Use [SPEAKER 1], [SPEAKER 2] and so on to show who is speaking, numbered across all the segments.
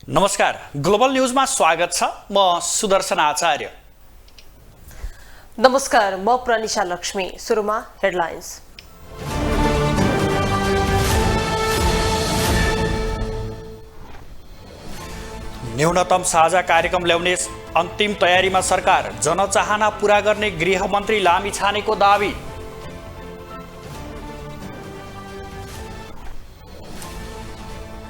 [SPEAKER 1] नमस्कार, ग्लोबल न्यूजमा स्वागत छ। म सुदर्शन आचार्य।
[SPEAKER 2] नमस्कार, म प्रनिशा लक्ष्मी। सुरुमा हेडलाइन्स।
[SPEAKER 1] न्यूनतम साझा कार्यक्रम ल्याउने अन्तिम तयारीमा सरकार, जनचाहना पूरा गर्ने गृहमन्त्री लामिछानेको दावी।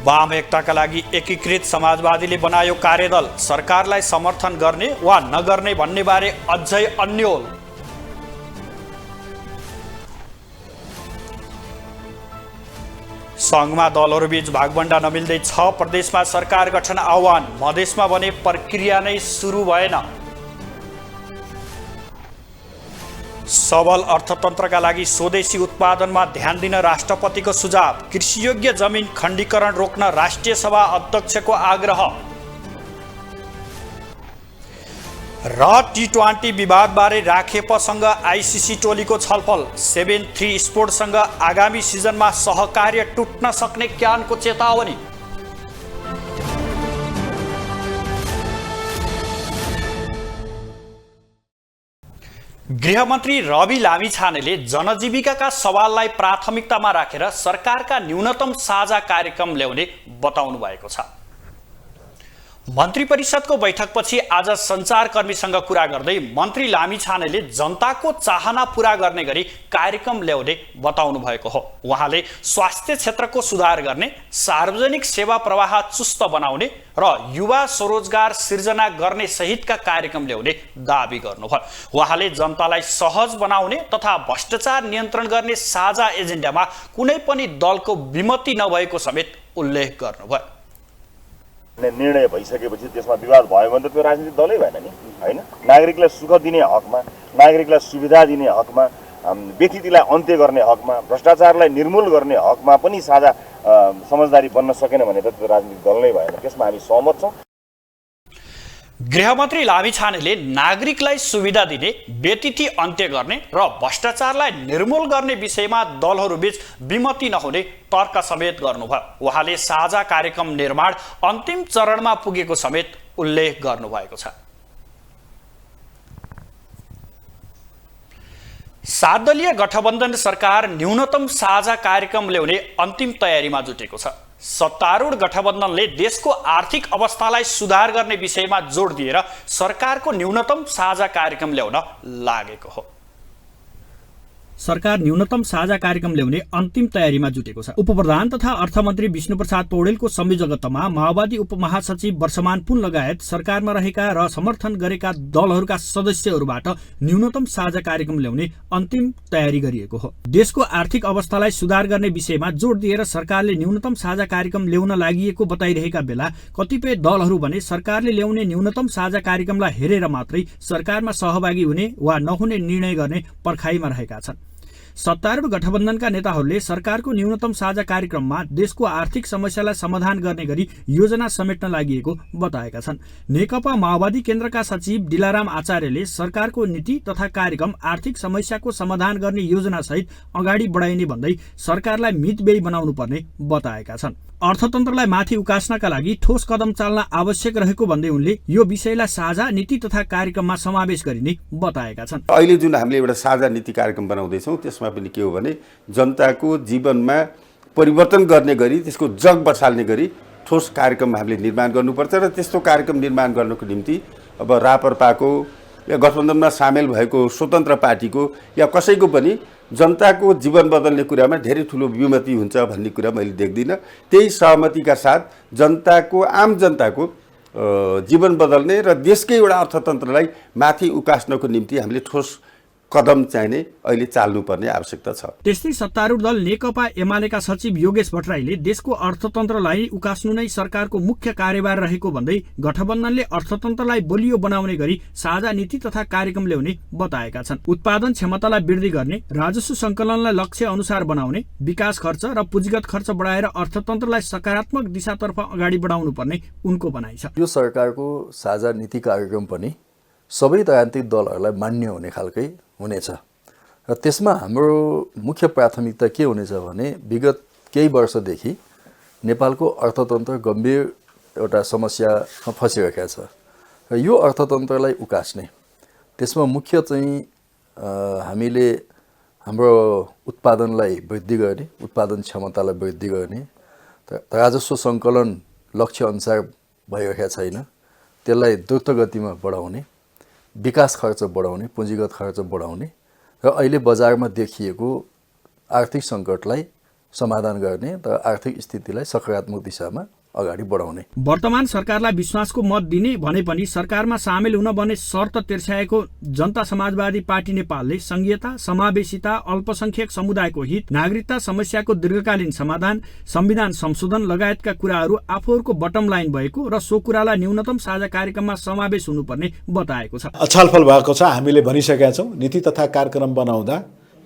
[SPEAKER 1] वाम एकताका लागि एकीकृत समाजवादीले बनायो कार्यदल, सरकारलाई समर्थन गर्ने वा नगर्ने भन्ने बारे अझै अन्योल। सङ्घमा दलहरूबीच भागबण्डा नमिल्दै 6 प्रदेशमा सरकार गठन आह्वान, मधेसमा भने प्रक्रिया नै सुरु भएन। सबल अर्थतन्त्रका लागि स्वदेशी उत्पादनमा ध्यान दिन राष्ट्रपतिको सुझाव, कृषियोग्य जमिन खण्डीकरण रोक्न राष्ट्रिय सभा अध्यक्षको आग्रह। र टी20 विवादबारे राखेपसँग आइसिसी टोलीको छलफल, 7-3 स्पोर्ट्ससँग आगामी सिजनमा सहकार्य टुट्न सक्ने क्यानको चेतावनी। गृहमन्त्री रवि लामिछानेले जनजीविकाका सवाललाई प्राथमिकतामा राखेर सरकारका न्यूनतम साझा कार्यक्रम ल्याउने बताउनु भएको छ। मन्त्री परिषदको बैठकपछि आज सञ्चारकर्मीसँग कुरा गर्दै मन्त्री लामिछानेले जनताको चाहना पूरा गर्ने गरी कार्यक्रम ल्याउने बताउनु भएको हो। उहाँले स्वास्थ्य क्षेत्रको सुधार गर्ने, सार्वजनिक सेवा प्रवाह चुस्त बनाउने र युवा स्वरोजगार सिर्जना गर्ने सहितका कार्यक्रम ल्याउने दावी गर्नुभयो। उहाँले जनतालाई सहज बनाउने तथा भ्रष्टाचार नियन्त्रण गर्ने साझा एजेन्डामा कुनै पनि दलको विमति नभएको समेत उल्लेख गर्नुभयो।
[SPEAKER 3] निर्णय भइसकेपछि त्यसमा विवाद भयो भने त त्यो राजनीतिक दलै भएन नि, हैन? नागरिकलाई सुख दिने हकमा, नागरिकलाई सुविधा दिने हकमा, व्यथितिलाई अन्त्य गर्ने हकमा, भ्रष्टाचारलाई निर्मूल गर्ने हकमा पनि साझा समझदारी बन्न सकेन भने त त्यो राजनीतिक दल नै भएन। त्यसमा हामी सहमत छौँ।
[SPEAKER 1] गृहमन्त्री लामिछानेले नागरिकलाई सुविधा दिने, व्यतिथि अन्त्य गर्ने र भ्रष्टाचारलाई निर्मूल गर्ने विषयमा दलहरूबीच विमति नहुने तर्क समेत गर्नुभयो। उहाँले साझा कार्यक्रम निर्माण अन्तिम चरणमा पुगेको समेत उल्लेख गर्नुभएको छ। 7 दलीय गठबन्धन सरकार न्यूनतम साझा कार्यक्रम ल्याउने अन्तिम तयारीमा जुटेको छ। सत्तारूढ गठबन्धनले देशको आर्थिक अवस्थालाई सुधार गर्ने विषयमा जोड दिएर सरकारको न्यूनतम साझा कार्यक्रम ल्याउन लागेको हो। सरकार न्यूनतम साझा कार्यक्रम ल्याउने अन्तिम तयारीमा जुटेको छ। उपप्रधान तथा अर्थमन्त्री विष्णुप्रसाद पौडेलको संयोजकत्वमा माओवादी उपमहासचिव वर्षमान पुन लगायत सरकारमा रहेका र समर्थन गरेका दलहरूका सदस्यहरूबाट न्यूनतम साझा कार्यक्रम ल्याउने अन्तिम तयारी गरिएको हो। देशको आर्थिक अवस्थालाई सुधार गर्ने विषयमा जोड दिएर सरकारले न्यूनतम साझा कार्यक्रम ल्याउन लागिएको बताइरहेका बेला कतिपय दलहरू भने सरकारले ल्याउने न्यूनतम साझा कार्यक्रमलाई हेरेर मात्रै सरकारमा सहभागी हुने वा नहुने निर्णय गर्ने पर्खाइमा रहेका छन्। सत्तारूढ गठबन्धनका नेताहरूले सरकारको न्यूनतम साझा कार्यक्रममा देशको आर्थिक समस्यालाई समाधान गर्ने गरी योजना समेट्न लागिएको बताएका छन्। नेकपा माओवादी केन्द्रका सचिव दिलाराम आचार्यले सरकारको नीति तथा कार्यक्रम आर्थिक समस्याको समाधान गर्ने योजनासहित अगाडि बढाइने भन्दै सरकारलाई मितव्ययी बनाउनु पर्ने बताएका छन्। अर्थतन्त्रलाई माथि उकास्नका लागि ठोस कदम चाल्न आवश्यक रहेको भन्दै उनले यो विषयलाई साझा नीति तथा कार्यक्रममा समावेश गरिने बताएका छन्।
[SPEAKER 4] अहिले जुन हामीले एउटा साझा नीति कार्यक्रम बनाउँदैछौँ त्यसमा पनि के हो भने जनताको जीवनमा परिवर्तन गर्ने गरी, त्यसको जग बसाल्ने गरी ठोस कार्यक्रम हामीले निर्माण गर्नुपर्छ र त्यस्तो कार्यक्रम निर्माण गर्नको निम्ति अब रापरपाको या गठबन्धनमा सामेल भएको स्वतन्त्र पार्टीको या कसैको पनि जनताको जीवन बदल्ने कुरामा धेरै ठुलो विमति हुन्छ भन्ने कुरा मैले देख्दिनँ। त्यही सहमतिका साथ आम जनताको जीवन बदल्ने र देशकै एउटा अर्थतन्त्रलाई माथि उकास्नको निम्ति हामीले ठोस कदम चाहिने अहिले चाल्नुपर्ने आवश्यकता छ।
[SPEAKER 1] त्यस्तै सत्तारूढ दल नेकपा एमालेका सचिव योगेश भट्टराईले देशको अर्थतन्त्रलाई उकास्नु नै सरकारको मुख्य कार्यभार रहेको भन्दै गठबन्धनले अर्थतन्त्रलाई बलियो बनाउने गरी साझा नीति तथा कार्यक्रम ल्याउने बताएका छन्। उत्पादन क्षमतालाई वृद्धि गर्ने, राजस्व सङ्कलनलाई लक्ष्य अनुसार बनाउने, विकास खर्च र पुँजीगत खर्च बढाएर अर्थतन्त्रलाई सकारात्मक दिशातर्फ अगाडि बढाउनु पर्ने उनको भनाइ छ।
[SPEAKER 5] यो सरकारको साझा नीति कार्यक्रम पनि सबै राजनीतिक दलहरूलाई मान्य हुने खालकै हुनेछ र त्यसमा हाम्रो मुख्य प्राथमिकता के हुनेछ भने विगत केही वर्षदेखि नेपालको अर्थतन्त्र गम्भीर एउटा समस्यामा फँसिरहेका छ र यो अर्थतन्त्रलाई उकास्ने त्यसमा मुख्य चाहिँ हामीले हाम्रो उत्पादनलाई वृद्धि गर्ने, उत्पादन क्षमतालाई वृद्धि गर्ने, राजस्व सङ्कलन लक्ष्य अनुसार भइरहेका छैन, त्यसलाई द्रुत गतिमा बढाउने, विकास खर्च बढाउने, पुँजीगत खर्च बढाउने र अहिले बजारमा देखिएको आर्थिक सङ्कटलाई समाधान गर्ने र आर्थिक स्थितिलाई सकारात्मक दिशामा अगाडि बढाउने।
[SPEAKER 1] वर्तमान सरकारलाई विश्वासको मत दिने भने पनि सरकारमा सामेल हुन बने शर्त तिर्स्याएको जनता समाजवादी पार्टी नेपालले संघीयता, समावेशिता, अल्पसंख्यक समुदायको हित, नागरिकता समस्याको दीर्घकालीन समाधान, संविधान संशोधन लगायतका कुराहरू आफूहरूको बटम लाइन भएको र सो कुरालाई न्यूनतम साझा कार्यक्रममा समावेश हुनुपर्ने बताएको छ।
[SPEAKER 6] छलफल भएको छ। हामीले भनिसकेका छौँ नीति तथा कार्यक्रम बनाउँदा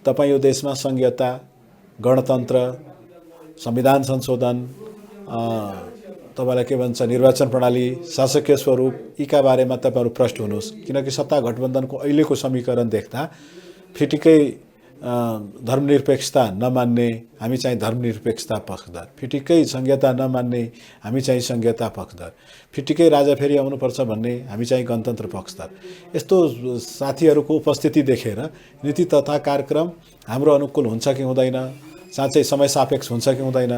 [SPEAKER 6] तपाईँ यो देशमा संघीयता, गणतन्त्र, संविधान संशोधन, तपाईँलाई के भन्छ निर्वाचन प्रणाली, शासकीय स्वरूप, यीका बारेमा तपाईँहरू प्रष्ट हुनुहोस्। किनकि सत्ता गठबन्धनको अहिलेको समीकरण देख्दा फिटिकै धर्मनिरपेक्षता नमान्ने हामी चाहिँ धर्मनिरपेक्षता पक्षधर, फिटिकै संघीयता नमान्ने हामी चाहिँ संघीयता पक्षधर, फिटिकै राजा फेरि आउनुपर्छ भन्ने हामी चाहिँ गणतन्त्र पक्षधर। यस्तो साथीहरूको उपस्थिति देखेर नीति तथा कार्यक्रम हाम्रो अनुकूल हुन्छ कि हुँदैन, साँच्चै समय सापेक्ष हुन्छ कि हुँदैन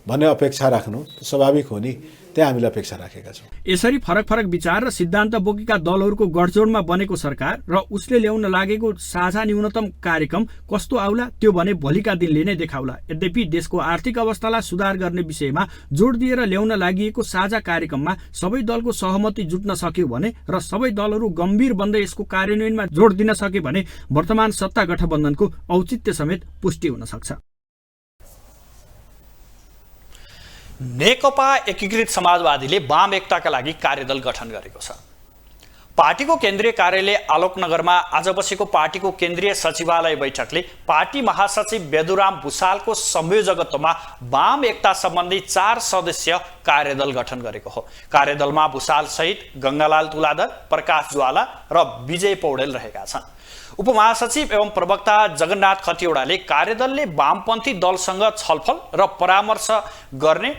[SPEAKER 6] भन्ने अपेक्षा राख्नु स्वाभाविक हो नि, त्यहाँ हामीले अपेक्षा राखेका छौँ।
[SPEAKER 1] यसरी फरक फरक विचार र सिद्धान्त बोकेका दलहरूको गठजोडमा बनेको सरकार र उसले ल्याउन लागेको साझा न्यूनतम कार्यक्रम कस्तो आउला त्यो भने भोलिका दिनले नै देखाउला। यद्यपि देशको आर्थिक अवस्थालाई सुधार गर्ने विषयमा जोड दिएर ल्याउन लागि साझा कार्यक्रममा सबै दलको सहमति जुट्न सक्यो भने र सबै दलहरू गम्भीर बन्दै यसको कार्यान्वयनमा जोड दिन सके भने वर्तमान सत्ता गठबन्धनको औचित्य समेत पुष्टि हुन सक्छ।
[SPEAKER 7] नेकपा एकीकृत समाजवादीले वाम एकताका लागि कार्यदल गठन गरेको छ। पार्टीको केन्द्रीय कार्यालय आलोकनगरमा आज बसेको पार्टीको केन्द्रीय सचिवालय बैठकले पार्टी महासचिव बेदुराम भुसालको संयोजकत्वमा वाम एकता सम्बन्धी 4 सदस्यीय कार्यदल गठन गरेको हो। कार्यदलमा भुसाल सहित गंगालाल तुलाधर, प्रकाश ज्वाला र विजय पौडेल रहेका छन्। उपमहासचिव एवं प्रवक्ता जगन्नाथ खतिवड़ाले कार्यदलले वामपन्थी दलसँग छलफल र परामर्श गर्ने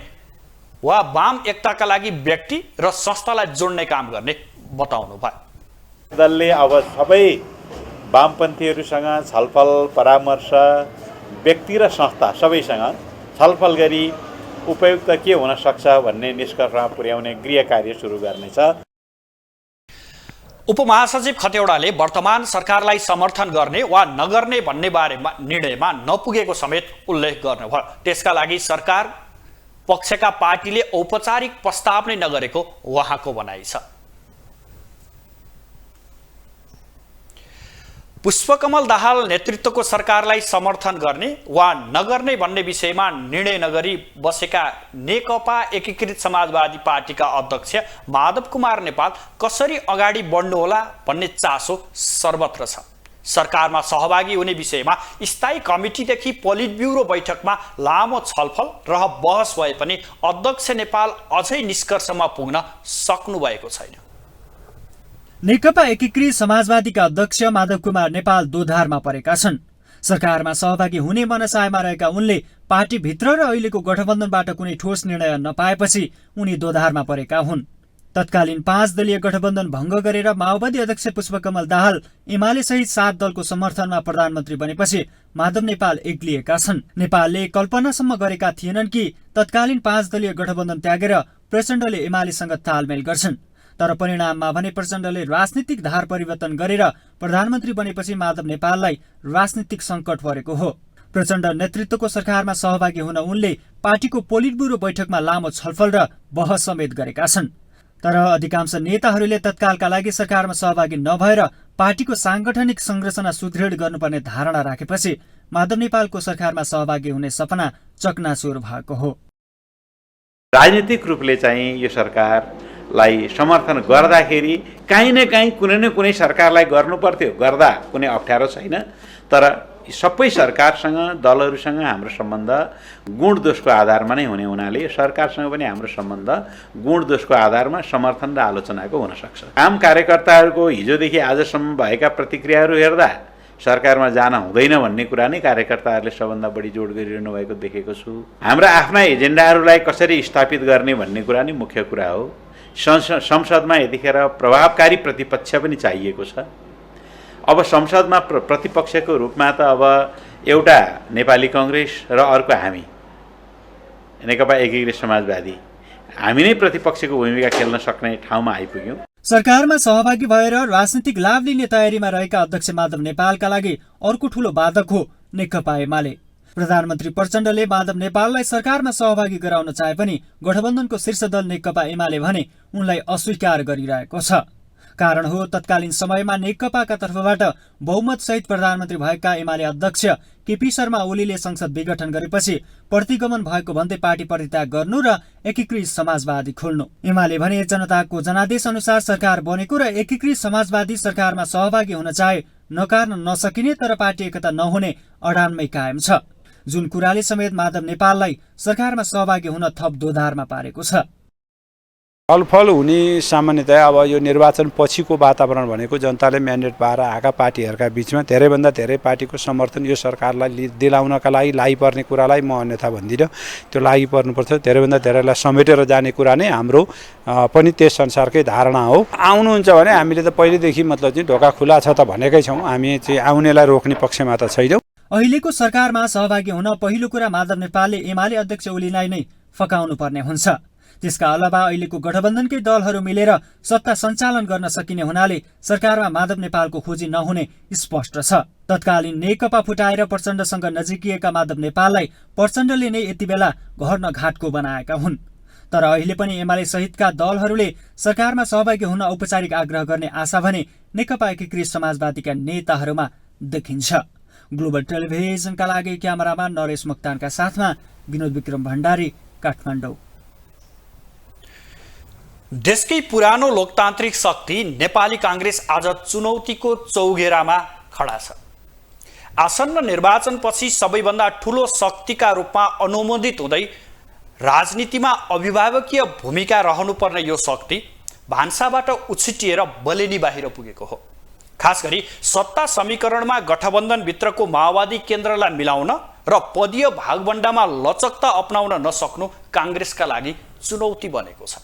[SPEAKER 7] वा वाम एकताका लागि व्यक्ति र संस्थालाई जोड्ने काम गर्ने बताउनु भयो।
[SPEAKER 8] दलले अब सबै वामपन्थीहरूसँग छलफल, परामर्श, व्यक्ति र संस्था सबैसँग छलफल गरी उपयुक्त के हुन सक्छ भन्ने निष्कर्षमा पुर्याउने गृह कार्य सुरु गर्नेछ।
[SPEAKER 7] उपमहासचिव खतिवड़ाले वर्तमान सरकारलाई समर्थन गर्ने वा नगर्ने भन्ने बारेमा निर्णयमा नपुगेको समेत उल्लेख गर्नुभयो। त्यसका लागि सरकार पक्षका पार्टीले औपचारिक प्रस्ताव नै नगरेको उहाँको भनाइ छ। पुष्पकमल दाहाल नेतृत्वको सरकारलाई समर्थन गर्ने वा नगर्ने भन्ने विषयमा निर्णय नगरी बसेका नेकपा एकीकृत समाजवादी पार्टीका अध्यक्ष माधव कुमार नेपाल कसरी अगाडि बढ्नुहोला भन्ने चासो सर्वत्र छ। सरकारमा सहभागी हुने विषयमा स्थायी कमिटीदेखि पोलिट ब्युरो बैठकमा लामो छलफल र बहस भए पनि अध्यक्ष नेपाल अझै निष्कर्षमा पुग्न सक्नु भएको छैन।
[SPEAKER 9] नेकपा एकीकृत समाजवादीका अध्यक्ष माधव कुमार नेपाल दोधारमा परेका छन्। सरकारमा सहभागी हुने मनसायमा रहेका उनले पार्टीभित्र र अहिलेको गठबन्धनबाट कुनै ठोस निर्णय नपाएपछि उनी दोधारमा परेका हुन्। तत्कालीन 5 दलीय गठबन्धन भङ्ग गरेर माओवादी अध्यक्ष पुष्पकमल दाहाल एमाले सहित 7 दलको समर्थनमा प्रधानमन्त्री बनेपछि माधव नेपाल एक्लिएका छन्। नेपालले कल्पनासम्म गरेका थिएनन् कि तत्कालीन 5 दलीय गठबन्धन त्यागेर प्रचण्डले एमालेसँग तालमेल गर्छन्। तर परिणाममा भने प्रचण्डले राजनीतिक धार परिवर्तन गरेर प्रधानमन्त्री बनेपछि माधव नेपाललाई राजनीतिक सङ्कट परेको हो। प्रचण्ड नेतृत्वको सरकारमा सहभागी हुन उनले पार्टीको पोलिट ब्युरो बैठकमा लामो छलफल र बहस समेत गरेका छन्। तर अधिकांश नेताहरूले तत्कालका लागि सरकारमा सहभागी नभएर पार्टीको सांगठनिक संरचना सुदृढ गर्नुपर्ने धारणा राखेपछि माधव नेपालको सरकारमा सहभागी हुने सपना चकनाचुर भएको हो।
[SPEAKER 8] राजनीतिक रूपले चाहिँ यो सरकारलाई समर्थन गर्दाखेरि काहीँ न काहीँ कुनै न कुनै सरकारलाई गर्नुपर्थ्यो, गर्दा कुनै अप्ठ्यारो छैन। तर सबै सरकारसँग, दलहरूसँग हाम्रो सम्बन्ध गुण दोषको आधारमा नै हुने हुनाले सरकारसँग पनि हाम्रो सम्बन्ध गुण दोषको आधारमा समर्थन र आलोचनाको हुन सक्छ। आम कार्यकर्ताहरूको हिजोदेखि आजसम्म भएका प्रतिक्रियाहरू हेर्दा सरकारमा जान हुँदैन भन्ने कुरा नै कार्यकर्ताहरूले सबभन्दा बढी जोड गरिरहनु भएको देखेको छु। हाम्रा आफ्ना एजेन्डाहरूलाई कसरी स्थापित गर्ने भन्ने कुरा नै मुख्य कुरा हो। संसदमा यतिखेर प्रभावकारी प्रतिपक्ष पनि चाहिएको छ। अब संसदमा प्रतिपक्षको रूपमा त अब एउटा नेपाली कांग्रेस र अर्को हामी नेकपा एकीकृत समाजवादी हामी नै प्रतिपक्षको भूमिका खेल्न सक्ने ठाउँमा आइपुग्यौँ।
[SPEAKER 9] सरकारमा सहभागी भएर राजनीतिक लाभ लिने तयारीमा रहेका अध्यक्ष माधव नेपालका लागि अर्को ठूलो बाधक हो नेकपा एमाले। प्रधानमन्त्री प्रचण्डले माधव नेपाललाई सरकारमा सहभागी गराउन चाहे पनि गठबन्धनको शीर्ष दल नेकपा एमाले भने उनलाई अस्वीकार गरिरहेको छ। कारण हो तत्कालीन समयमा नेकपाका तर्फबाट बहुमत सहित प्रधानमन्त्री भएका एमाले अध्यक्ष केपी शर्मा ओलीले संसद विघटन गरेपछि प्रतिगमन भएको भन्दै पार्टी परित्याग गर्नु र एकीकृत समाजवादी खोल्नु। एमाले भने जनताको जनादेश अनुसार सरकार बनेको र एकीकृत समाजवादी सरकारमा सहभागी हुन चाहे नकार्न नसकिने तर पार्टी एकता नहुने अडानमै कायम छ, जुन कुराले समेत माधव नेपाललाई सरकारमा सहभागी हुन थप दोधारमा पारेको छ।
[SPEAKER 10] छलफल हुने सामान्यतया अब यो निर्वाचन पछिको वातावरण भनेको जनताले म्यान्डेट पाएर आएका पार्टीहरूका बीचमा धेरैभन्दा धेरै पार्टीको समर्थन यो सरकारलाई दिलाउनका लागि लागिपर्ने कुरालाई म अन्यथा भन्दिनँ। त्यो लागि पर्नुपर्छ, धेरैभन्दा धेरैलाई समेटेर जाने कुरा नै हाम्रो पनि त्यस संसारकै धारणा हो। आउनुहुन्छ भने हामीले त पहिलेदेखि मतलब चाहिँ ढोका खुला छ त भनेकै छौँ, हामी चाहिँ आउनेलाई रोक्ने पक्षमा त छैनौँ।
[SPEAKER 9] अहिलेको सरकारमा सहभागी हुन पहिलो कुरा माधव नेपालले एमाले अध्यक्ष ओलीलाई नै फकाउनु पर्ने हुन्छ। त्यसका अलावा अहिलेको गठबन्धनकै दलहरू मिलेर सत्ता सञ्चालन गर्न सकिने हुनाले सरकारमा माधव नेपालको खोजी नहुने स्पष्ट छ। तत्कालीन नेकपा फुटाएर प्रचण्डसँग नजिकिएका माधव नेपाललाई प्रचण्डले नै यति बेला घर न घाटको बनाएका हुन्। तर अहिले पनि एमाले सहितका दलहरूले सरकारमा सहभागी हुन औपचारिक आग्रह गर्ने आशा भने नेकपा एकीकृत समाजवादीका नेताहरूमा देखिन्छ। ग्लोबल टेलिभिजनका लागि क्यामेरामा नरेश मुक्तानका साथमा विनोद विक्रम भण्डारी, काठमाडौँ।
[SPEAKER 7] देशकै पुरानो लोकतान्त्रिक शक्ति नेपाली कांग्रेस आज चुनौतीको चौघेरामा खडा छ। आसन्न निर्वाचनपछि सबैभन्दा ठूलो शक्तिका रूपमा अनुमोदित हुँदै राजनीतिमा अभिभावकीय भूमिका रहनुपर्ने यो शक्ति भान्साबाट उछिटिएर बलेनी बाहिर पुगेको हो। खास गरी सत्ता समीकरणमा गठबन्धनभित्रको माओवादी केन्द्रलाई मिलाउन र पदीय भागवण्डामा लचकता अपनाउन नसक्नु कांग्रेसका लागि चुनौती बनेको छ।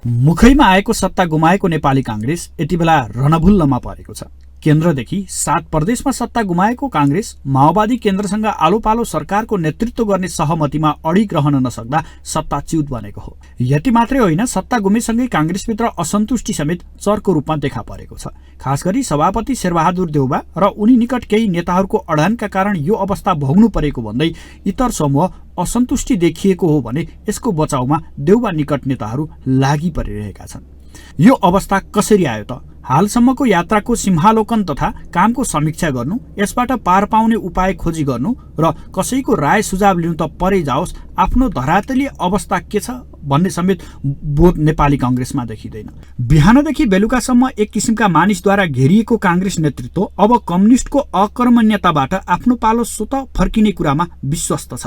[SPEAKER 1] मुखैमा आएको सत्ता गुमाएको नेपाली कांग्रेस यति बेला रणभुल्लमा परेको छ। केन्द्रदेखि 7 प्रदेशमा सत्ता गुमाएको कांग्रेस माओवादी केन्द्रसँग आलोपालो सरकारको नेतृत्व गर्ने सहमतिमा अडिग रहन नसक्दा सत्ताच्युत बनेको हो। यति मात्रै होइन, सत्ता गुमेसँगै कांग्रेसभित्र असन्तुष्टि समेत चर्को रूपमा देखा परेको छ। खास गरी सभापति शेरबहादुर देउबा र उनी निकट केही नेताहरूको अडानका कारण यो अवस्था भोग्नु परेको भन्दै इतर समूह असन्तुष्टि देखिएको हो भने यसको बचाउमा देउबा निकट नेताहरू लागि परिरहेका छन्। यो अवस्था कसरी आयो त? हालसम्मको यात्राको सिंहालोकन तथा कामको समीक्षा गर्नु, यसबाट पार पाउने उपाय खोजी गर्नु र कसैको राय सुझाव लिनु त परै जाओस्, आफ्नो धरातलीय अवस्था के छ भन्ने समेत बोध नेपाली कांग्रेसमा देखिँदैन। बिहानदेखि बेलुकासम्म एक किसिमका मानिसद्वारा घेरिएको कांग्रेस नेतृत्व अब कम्युनिस्टको अकर्मण्यताबाट आफ्नो पालो स्वत फर्किने कुरामा विश्वस्त छ।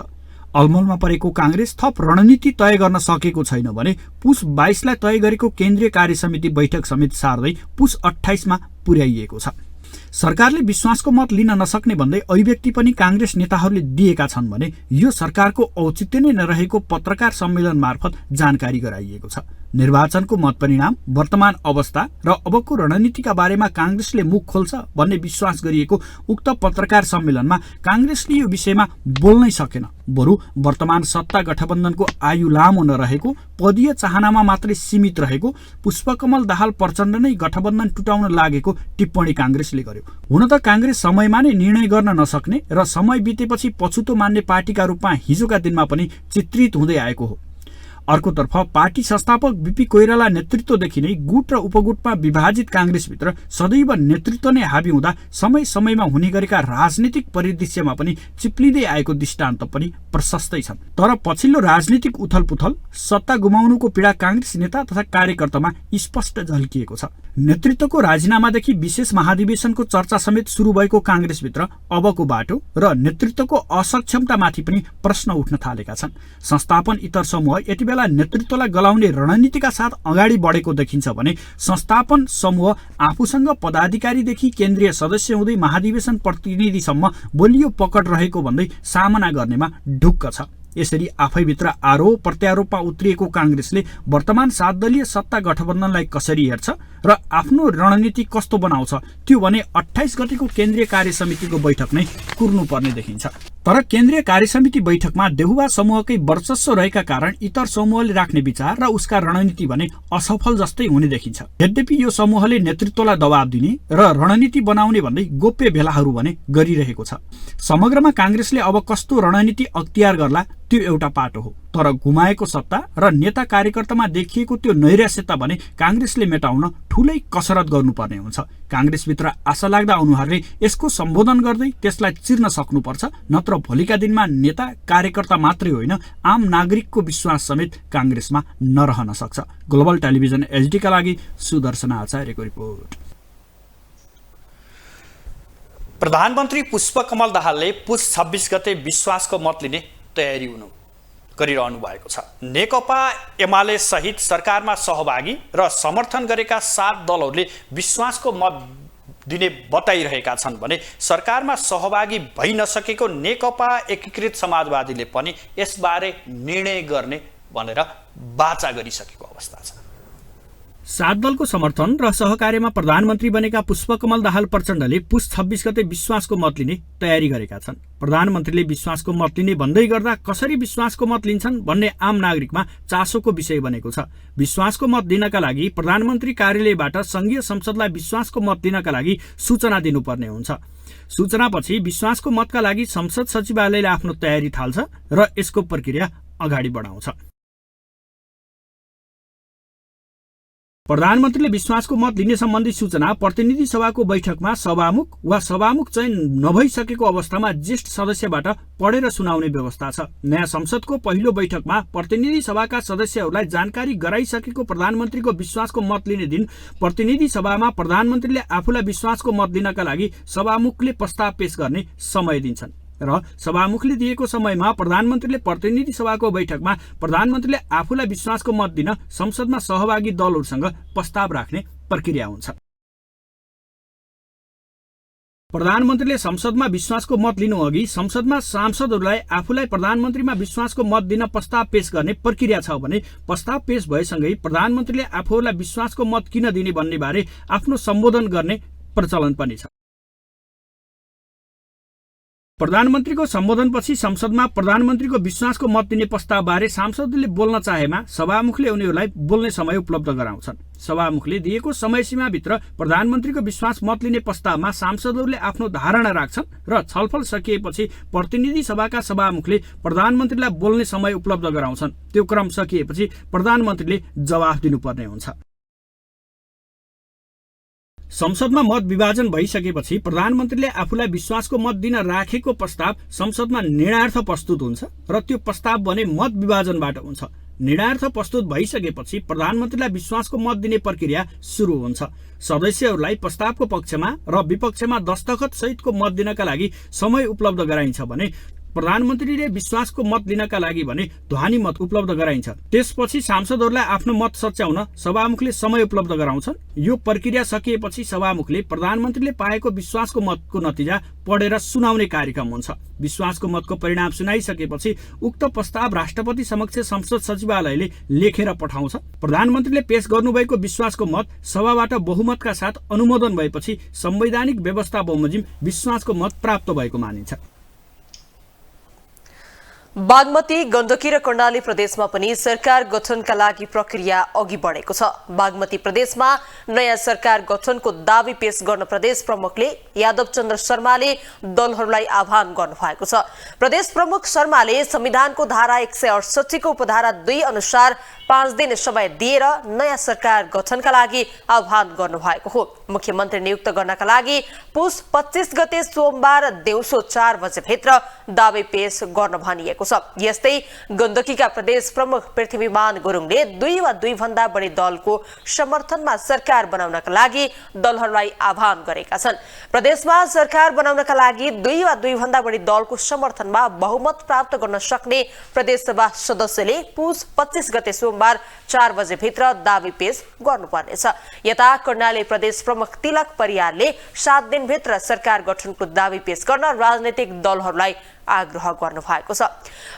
[SPEAKER 1] अलमलमा परेको कांग्रेस थप रणनीति तय गर्न सकेको छैन भने पुस 22लाई तय गरेको केन्द्रीय कार्यसमिति बैठक समेत सार्दै पुस 28मा पुर्याइएको छ। सरकारले विश्वासको मत लिन नसक्ने भन्दै अभिव्यक्ति पनि कांग्रेस नेताहरूले दिएका छन् भने यो सरकारको औचित्य नै नरहेको पत्रकार सम्मेलन मार्फत जानकारी गराइएको छ। निर्वाचनको मतपरिणाम, वर्तमान अवस्था र अबको रणनीतिका बारेमा कांग्रेसले मुख खोल्छ भन्ने विश्वास गरिएको उक्त पत्रकार सम्मेलनमा कांग्रेसले यो विषयमा बोल्नै सकेन। बरु वर्तमान सत्ता गठबन्धनको आयु लामो नरहेको, पदीय चाहनामा मात्रै सीमित रहेको, पुष्पकमल दाहाल प्रचण्ड नै गठबन्धन टुटाउन लागेको टिप्पणी कांग्रेसले गर्यो। हुन त कांग्रेस समयमा नै निर्णय गर्न नसक्ने र समय बितेपछि पछुतो मान्ने पार्टीका रूपमा हिजोका दिनमा पनि चित्रित हुँदै आएको हो। अर्कोतर्फ पार्टी संस्थापक बीपी कोइराला नेतृत्वदेखि नै गुट र उपगुटमा विभाजित कांग्रेसभित्र सदैव नेतृत्व नै हाबी हुँदा समय समयमा हुने गरेका राजनीतिक परिदृश्यमा पनि चिप्लिँदै आएको दृष्टान्त पनि प्रशस्तै छन्। तर पछिल्लो राजनीतिक उथलपुथल, सत्ता गुमाउनुको पीडा कांग्रेस नेता तथा कार्यकर्तामा स्पष्ट झल्किएको छ। नेतृत्वको राजीनामादेखि विशेष महाधिवेशनको चर्चा समेत सुरु भएको कांग्रेसभित्र अबको बाटो र नेतृत्वको असक्षमतामाथि पनि प्रश्न उठ्न थालेका छन्। संस्थापन इतर समूह यति बेला नेतृत्वलाई गलाउने रणनीतिका साथ अगाडि बढेको देखिन्छ भने संस्थापन समूह आफूसँग पदाधिकारीदेखि केन्द्रीय सदस्य हुँदै महाधिवेशन प्रतिनिधिसम्म बलियो पकड रहेको भन्दै सामना गर्नेमा ढुक्क छ। यसरी आफैभित्र आरोप प्रत्यारोपमा उत्रिएको काङ्ग्रेसले वर्तमान 7 दलीय सत्ता गठबन्धनलाई कसरी हेर्छ र आफ्नो रणनीति कस्तो बनाउँछ त्यो भने 28 गतेको केन्द्रीय कार्यसमितिको बैठक नै कुर्नुपर्ने देखिन्छ। तर केन्द्रीय कार्यसमिति बैठकमा देउवा समूहकै वर्चस्व रहेका कारण इतर समूहले राख्ने विचार र उसका रणनीति भने असफल जस्तै हुने देखिन्छ। यद्यपि यो समूहले नेतृत्वलाई दबाब दिने र रणनीति बनाउने भन्दै गोप्य भेलाहरू भने गरिरहेको छ। समग्रमा काङ्ग्रेसले अब कस्तो रणनीति अख्तियार गर्ला त्यो एउटा पाटो हो, तर गुमाएको सत्ता र नेता कार्यकर्तामा देखिएको त्यो नैराश्यता भने काङ्ग्रेसले मेटाउन ठूलै कसरत गर्नुपर्ने हुन्छ। काङ्ग्रेसभित्र आशा लाग्दा अनुहारले यसको सम्बोधन गर्दै त्यसलाई चिर्न सक्नुपर्छ, नत्र भोलिका दिनमा नेता कार्यकर्ता मात्रै होइन आम नागरिकको विश्वास समेत काङ्ग्रेसमा नरहन सक्छ। ग्लोबल टेलिभिजन एचडीका लागि सुदर्शन आचार्यको रिपोर्ट।
[SPEAKER 7] प्रधानमन्त्री पुष्पकमल दाहालले पुस 26 गते विश्वासको मत लिने तयारी गरिरहनु भएको छ। नेकपा एमाले सहित सरकारमा सहभागी र समर्थन गरेका 7 दलहरूले विश्वासको मत दिने बताइरहेका छन् भने सरकारमा सहभागी भइ नसकेको नेकपा एकीकृत समाजवादीले पनि यसबारे निर्णय गर्ने भनेर वाचा गरिसकेको अवस्था छ।
[SPEAKER 1] 7 दलको समर्थन र सहकार्यमा प्रधानमन्त्री बनेका पुष्पकमल दाहाल प्रचण्डले पुस 26 गते विश्वासको मत लिने तयारी गरेका छन्। प्रधानमन्त्रीले विश्वासको मत लिने भन्दै गर्दा कसरी विश्वासको मत लिन्छन् भन्ने आम नागरिकमा चासोको विषय बनेको छ। विश्वासको मत दिनका लागि प्रधानमन्त्री कार्यालयबाट संघीय संसदलाई विश्वासको मत दिनका लागि सूचना दिनुपर्ने हुन्छ। सूचनापछि विश्वासको मतका लागि संसद सचिवालयले आफ्नो तयारी थाल्छ र यसको प्रक्रिया अगाडि बढाउँछ। प्रधानमन्त्रीले विश्वासको मत लिने सम्बन्धी सूचना प्रतिनिधि सभाको बैठकमा सभामुख वा सभामुख चयन नभइसकेको अवस्थामा ज्येष्ठ सदस्यबाट पढेर सुनाउने व्यवस्था छ। नयाँ संसदको पहिलो बैठकमा प्रतिनिधि सभाका सदस्यहरूलाई जानकारी गराइसकेको प्रधानमन्त्रीको विश्वासको मत लिने दिन प्रतिनिधि सभामा प्रधानमन्त्रीले आफूलाई विश्वासको मत दिनका लागि सभामुखले प्रस्ताव पेश गर्ने समय दिन्छन् र सभामुखले दिएको समयमा प्रधानमन्त्रीले प्रतिनिधि सभाको बैठकमा प्रधानमन्त्रीले आफूलाई विश्वासको मत दिन संसदमा सहभागी दलहरूसँग प्रस्ताव राख्ने प्रक्रिया हुन्छ। प्रधानमन्त्रीले संसदमा विश्वासको मत लिनु अघि संसदमा सांसदहरूलाई आफूलाई प्रधानमन्त्रीमा विश्वासको मत दिन प्रस्ताव पेश गर्ने प्रक्रिया छ भने प्रस्ताव पेश भएसँगै प्रधानमन्त्रीले आफूलाई विश्वासको मत किन दिने भन्ने बारे आफ्नो सम्बोधन गर्ने प्रचलन पनि छ। प्रधानमन्त्रीको सम्बोधनपछि संसदमा प्रधानमन्त्रीको विश्वासको मत दिने प्रस्तावबारे सांसदले बोल्न चाहेमा सभामुखले उनीहरूलाई बोल्ने समय उपलब्ध गराउँछन्। सभामुखले दिएको समय सीमाभित्र प्रधानमन्त्रीको विश्वास मत लिने प्रस्तावमा सांसदहरूले आफ्नो धारणा राख्छन् र छलफल सकिएपछि प्रतिनिधि सभाका सभामुखले प्रधानमन्त्रीलाई बोल्ने समय उपलब्ध गराउँछन्। त्यो क्रम सकिएपछि प्रधानमन्त्रीले जवाफ दिनुपर्ने हुन्छ। संसदमा मत विभाजन भइसकेपछि प्रधानमन्त्रीले आफूलाई विश्वासको मत दिन राखेको प्रस्ताव संसदमा निर्णयार्थ प्रस्तुत हुन्छ र त्यो प्रस्ताव भने मत विभाजनबाट हुन्छ। निर्णयार्थ प्रस्तुत भइसकेपछि प्रधानमन्त्रीलाई विश्वासको मत दिने प्रक्रिया सुरु हुन्छ। सदस्यहरूलाई प्रस्तावको पक्षमा र विपक्षमा दस्तखत सहितको मत दिनका लागि समय उपलब्ध गराइन्छ भने प्रधानमन्त्रीले विश्वासको मत लिनका लागि भने ध्वनि मत उपलब्ध गराइन्छ। त्यसपछि सांसदहरूलाई आफ्नो मत सच्याउन सभामुखले समय उपलब्ध गराउँछन्। यो प्रक्रिया सकिएपछि सभामुखले प्रधानमन्त्रीले पाएको विश्वासको मतको नतिजा पढेर सुनाउने कार्यक्रम हुन्छ। विश्वासको मतको परिणाम सुनाइसकेपछि उक्त प्रस्ताव राष्ट्रपति समक्ष संसद सचिवालयले लेखेर पठाउँछ। प्रधानमन्त्रीले पेश गर्नुभएको विश्वासको मत सभाबाट बहुमतका साथ अनुमोदन भएपछि संवैधानिक व्यवस्था बमोजिम विश्वासको मत प्राप्त भएको मानिन्छ।
[SPEAKER 2] बागमती, गण्डकी र कर्णाली प्रदेशमा पनि सरकार गठनका लागि प्रक्रिया अघि बढेको छ। बागमती प्रदेशमा नयाँ सरकार गठनको दावी पेश गर्न प्रदेश प्रमुखले यादव चन्द्र शर्माले दलहरूलाई आह्वान गर्नुभएको छ। प्रदेश प्रमुख शर्माले संविधानको धारा 168 को उपधारा 2 अनुसार 5 दिन समय दिएर नयाँ सरकार गठनका लागि आह्वान गर्नुभएको हो। मुख्यमन्त्री नियुक्त गर्नका लागि पुस 25 गते सोमबार दिउँसो 4 बजेभित्र दावी पेश गर्न भनिएको छ। यस्तै गण्डकीका प्रदेश प्रमुख पृथ्वीमान गुरुङले 2 वा 2 भन्दा बढी दलको समर्थनमा सरकार बनाउनका लागि दलहरूलाई आह्वान गरेका छन्। प्रदेशमा सरकार बनाउनका लागि 2 वा 2 भन्दा बढी दलको समर्थनमा बहुमत प्राप्त गर्न सक्ने प्रदेशसभा सदस्यले पुस 25 गते सोमबार 4 बजेभित्र दावी पेश गर्नुपर्नेछ। यता कर्णाली प्रदेश प्रमुख तिलक परियारले 7 दिनभित्र सरकार गठनको दावी पेश गर्न राजनैतिक दलहरूलाई आग्रह गर्नु भएको छ।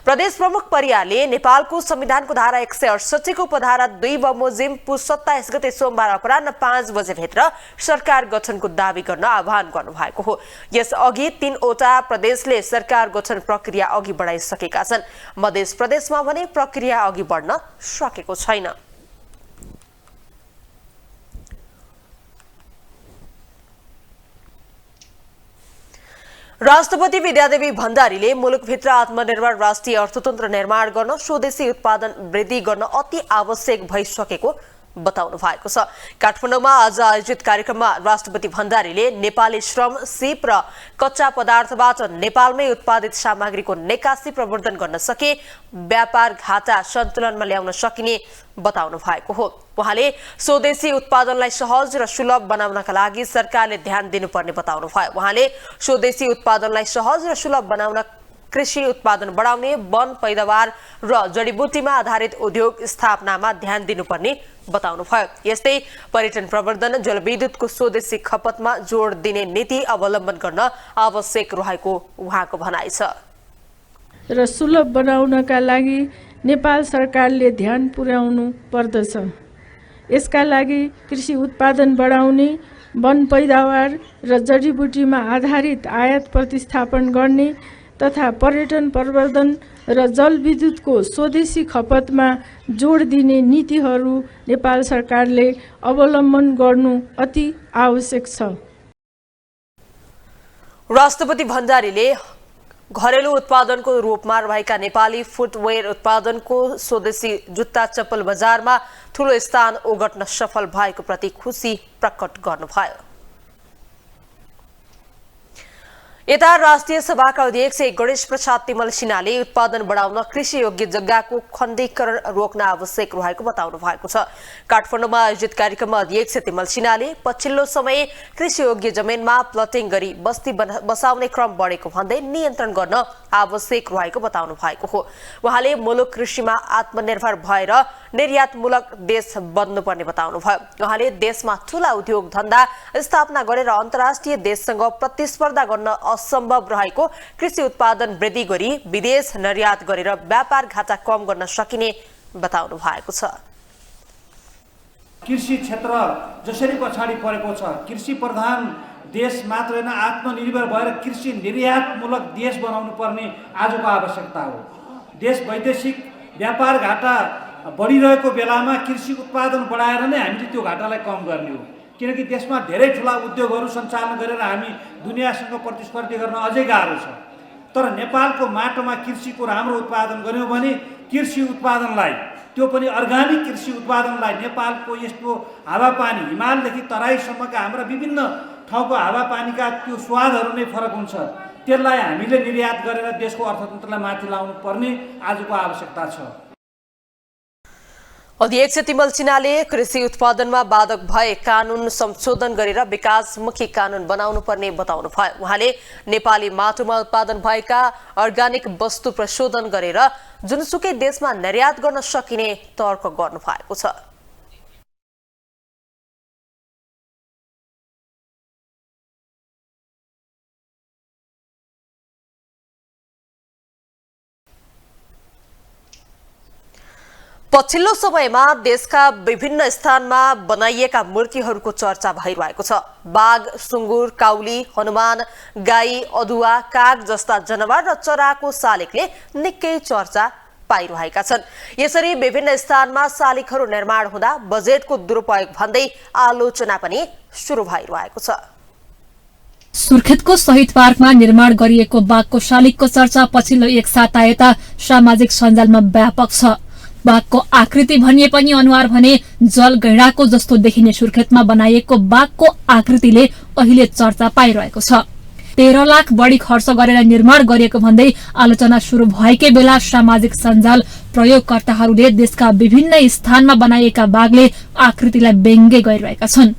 [SPEAKER 2] प्रदेश प्रमुख परियारले नेपालको संविधानको धारा 168 को उपधारा 2 बमोजिम पुस 27 गते सोमबार अपराह्न 5 बजेभित्र सरकार गठनको दावी गर्न आह्वान गर्नु भएको हो। यसअघि 3 वटा प्रदेशले सरकार गठन प्रक्रिया अघि बढाइसकेका छन्। मध्य प्रदेशमा भने प्रक्रिया अघि बढ्न सकेको छैन। राष्ट्रपति विद्यादेवी भण्डारीले मुलुकभित्र आत्मनिर्भर राष्ट्रिय अर्थतन्त्र निर्माण गर्न स्वदेशी उत्पादन वृद्धि गर्न अति आवश्यक भइसकेको बताउनु भएको छ। काठमाडौँमा आज आयोजित कार्यक्रममा राष्ट्रपति भण्डारीले नेपाली श्रम, सिप र कच्चा पदार्थबाट नेपालमै उत्पादित सामग्रीको निकासी प्रवर्धन गर्न सके व्यापार घाटा सन्तुलनमा ल्याउन सकिने बताउनु भएको हो। उहाँले स्वदेशी उत्पादनलाई सहज र सुलभ बनाउनका लागि सरकारले ध्यान दिनुपर्ने बताउनु भयो। उहाँले स्वदेशी उत्पादनलाई सहज र सुलभ बनाउन कृषि उत्पादन बढाउने, वन पैदावार र जडीबुटीमा आधारित उद्योग स्थापनामा ध्यान दिनुपर्ने बताउनु भयो। यस्तै पर्यटन प्रवर्धन, जलविद्युतको स्वदेशी खपतमा जोड दिने नीति अवलम्बन गर्न आवश्यक रहेको उहाँको भनाइ छ।
[SPEAKER 11] र सुलभ बनाउनका लागि नेपाल सरकारले ध्यान पुर्याउनु पर्दछ। यसका लागि कृषि उत्पादन बढाउने, वन पैदावार र जडीबुटीमा आधारित आयात प्रतिस्थापन गर्ने तथा पर्यटन प्रवर्धन र जलविद्युतको स्वदेशी खपतमा जोड दिने नीतिहरू नेपाल सरकारले अवलम्बन गर्नु अति आवश्यक छ।
[SPEAKER 2] राष्ट्रपति भण्डारीले घरेलु उत्पादनको रूपमा रहेका नेपाली फुटवेयर उत्पादनको स्वदेशी जुत्ता चप्पल बजारमा ठूलो स्थान ओगट्न सफल भएको प्रति खुशी प्रकट गर्नुभयो। यता राष्ट्रिय सभाका अध्यक्ष गणेश प्रसाद तिमल सिन्हाले उत्पादन बढाउन कृषि योग्य जग्गाको खण्डीकरण रोक्न आवश्यक रहेको बताउनु भएको छ। काठमाडौँमा आयोजित कार्यक्रममा अध्यक्ष तिमल सिन्हाले पछिल्लो समय कृषि योग्य जमिनमा प्लटिङ गरी बस्ती बसाउने क्रम बढेको भन्दै नियन्त्रण गर्न आवश्यक रहेको बताउनु भएको हो। उहाँले मुलुक कृषिमा आत्मनिर्भर भएर निर्यातमूलक देश बन्नुपर्ने बताउनु भयो। उहाँले देशमा ठूला उद्योग धन्दा स्थापना गरेर अन्तर्राष्ट्रिय देशसँग प्रतिस्पर्धा गर्न असम्भव रहेको कृषि उत्पादन वृद्धि गरी विदेश निर्यात गरेर व्यापार घाटा कम गर्न सकिने बताउनु भएको छ।
[SPEAKER 12] कृषि क्षेत्र जसरी पछाडि परेको छ, कृषि प्रधान देश मात्र होइन, आत्मनिर्भर भएर कृषि निर्यातमूलक देश बनाउनु पर्ने आजको आवश्यकता हो। देश वैदेशिक व्यापार घाटा बढिरहेको बेलामा कृषि उत्पादन बढाएर नै हामीले त्यो घाटालाई कम गर्ने हो। किनकि देशमा धेरै ठुला उद्योगहरू सञ्चालन गरेर हामी दुनियाँसँग प्रतिस्पर्धी गर्न अझै गाह्रो छ। तर नेपालको माटोमा कृषिको राम्रो उत्पादन गऱ्यौँ भने कृषि उत्पादनलाई, त्यो पनि अर्ग्यानिक कृषि उत्पादनलाई नेपालको यस्तो हावापानी, हिमालदेखि तराईसम्मका हाम्रा विभिन्न ठाउँको हावापानीका त्यो स्वादहरू नै फरक हुन्छ। त्यसलाई हामीले निर्यात गरेर देशको अर्थतन्त्रलाई माथि ल्याउनु पर्ने आजको आवश्यकता छ।
[SPEAKER 2] अध्यक्ष तिमल सिन्हाले कृषि उत्पादनमा बाधक भए कानून संशोधन गरेर विकासमुखी कानून बनाउनु पर्ने बताउनु भयो। उहाँले नेपाली माटोमा उत्पादन भएका अर्ग्यानिक वस्तु प्रशोधन गरेर जुनसुकै देशमा निर्यात गर्न सकिने तर्क गर्नु भएको छ। पछिल्लो समयमा देशका विभिन्न स्थानमा बनाइएका मूर्तिहरूको चर्चा भइरहेको छ। बाघ, सुँगुर, काउली, हनुमान, गाई, अदुवा, काग जस्ता जनावर र चराको शालिगले निकै चर्चा पाइरहेका छन्। यसरी विभिन्न स्थानमा शालिगहरू निर्माण हुँदा बजेटको दुरुपयोग भन्दै आलोचना पनि सुरु भइरहेको छ।
[SPEAKER 13] सुर्खेतको शहीद पार्कमा निर्माण गरिएको बाघको शालिगको चर्चा पछिल्लो एक साता यता सामाजिक सञ्जालमा व्यापक छ। बाघको आकृति भनिए पनि अनुहार भने जल गैंडाको जस्तो देखिने सुर्खेतमा बनाइएको बाघको आकृतिले अहिले चर्चा पाइरहेको छ। 13 लाख बढी खर्च गरेर निर्माण गरिएको भन्दै आलोचना शुरू भएकै बेला सामाजिक सञ्जाल प्रयोगकर्ताहरूले देशका विभिन्न स्थानमा बनाइएका बाघले आकृतिलाई व्यङ्ग्य गरिरहेका छन्।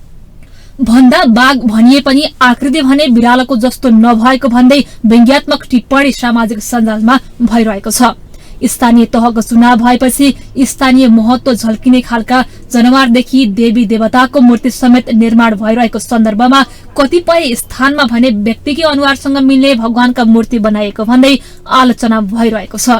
[SPEAKER 13] भन्दा बाघ भनिए पनि आकृति भने बिरालोको जस्तो नभएको भन्दै व्यङ्ग्यात्मक टिप्पणी सामाजिक सञ्जालमा भइरहेको छ। स्थानीय तहको चुनाव भएपछि स्थानीय महत्व झल्किने खालका जनावरदेखि देवी देवताको मूर्ति समेत निर्माण भइरहेको सन्दर्भमा कतिपय स्थानमा भने व्यक्तिकै अनुहारसँग मिल्ने भगवानका मूर्ति बनाइएको भन्दै आलोचना भइरहेको छ।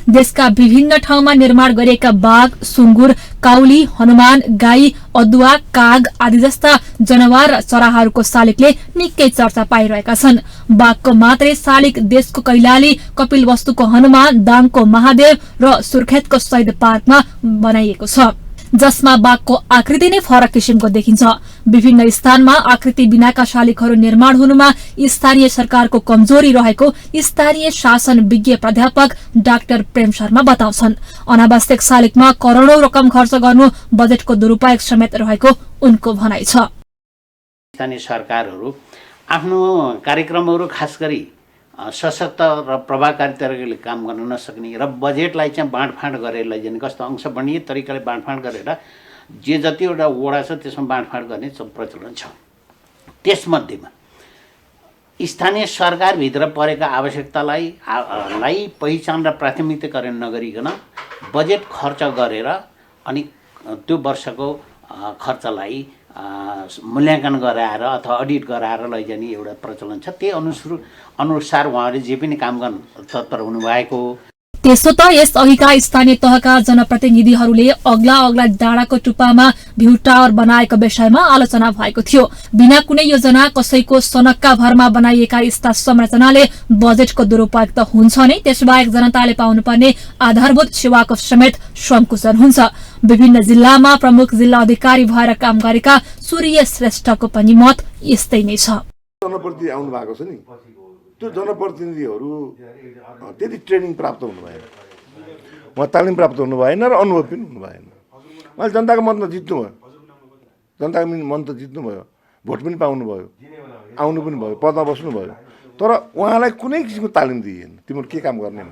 [SPEAKER 13] देशका विभिन्न ठाउँमा निर्माण गरिएका बाघ, सुँगुर, काउली, हनुमान, गाई, अदुवा, काग आदि जस्ता जनावर र चराहरूको शालिगले निकै चर्चा पाइरहेका छन्। बाघको मात्रै शालिग देशको कैलाली, कपिलवस्तुको हनुमान, दाङको महादेव र सुर्खेतको शहीद पार्कमा बनाइएको छ, जसमा बाघको आकृति नै फरक किसिमको देखिन्छ। विभिन्न स्थानमा आकृति बिनाका शालिगहरू निर्माण हुनुमा स्थानीय सरकारको कमजोरी रहेको स्थानीय शासन विज्ञ प्राध्यापक डाक्टर प्रेम शर्मा बताउँछन्। अनावश्यक शालिगमा करोड़ौं रकम खर्च गर्नु बजेटको दुरूपयोग समेत रहेको उनको भनाइ छ।
[SPEAKER 14] स्थानीय सरकारहरू आफ्नो कार्यक्रमहरू खास गरी सशक्त र प्रभावकारी तरिकाले काम गर्न नसक्ने र बजेटलाई चाहिँ बाँडफाँड गरेर लैजाने, कस्तो अंशवर्णीय तरिकाले बाँडफाँड गरेर जे जतिवटा वडा छ त्यसमा बाँडफाँड गर्ने प्रचलन छ। त्यसमध्येमा स्थानीय सरकारभित्र परेका आवश्यकतालाई पहिचान र प्राथमिकताकरण नगरिकन बजेट खर्च गरेर अनि त्यो वर्षको खर्चलाई मूल्याङ्कन गराएर अथवा अडिट गराएर लैजाने एउटा प्रचलन छ। त्यही अनुसार उहाँहरूले जे पनि काम गर्न तत्पर हुनुभएको।
[SPEAKER 13] त्यसो त यस अघिका स्थानीय तहका जनप्रतिनिधिहरूले अग्ला डाँडाको टुप्पामा भ्यू टावर बनाएको विषयमा आलोचना भएको थियो। बिना कुनै योजना कसैको सनकका भरमा बनाइएका यस्ता संरचनाले बजेटको दुरूपयोग त हुन्छ नै, त्यसबाहेक जनताले पाउनुपर्ने आधारभूत सेवाको समेत संकुचन हुन्छ। विभिन्न जिल्लामा प्रमुख जिल्ला अधिकारी भएर काम गरेका सूर्य श्रेष्ठको पनि मत यस्तै नै छ।
[SPEAKER 15] जनप्रतिनिधि आउनु भएको छ नि, त्यो जनप्रतिनिधिहरू त्यति ट्रेनिङ प्राप्त हुनु भएन, उहाँ तालिम प्राप्त हुनु भएन र अनुभव पनि हुनु भएन। उहाँले जनताको मन त जित्नुभयो, जनताको मन त जित्नुभयो, भोट पनि पाउनुभयो, आउनु पनि भयो, पदमा बस्नुभयो, तर उहाँलाई कुनै किसिमको तालिम दिइएन तिमीहरू के काम गर्ने।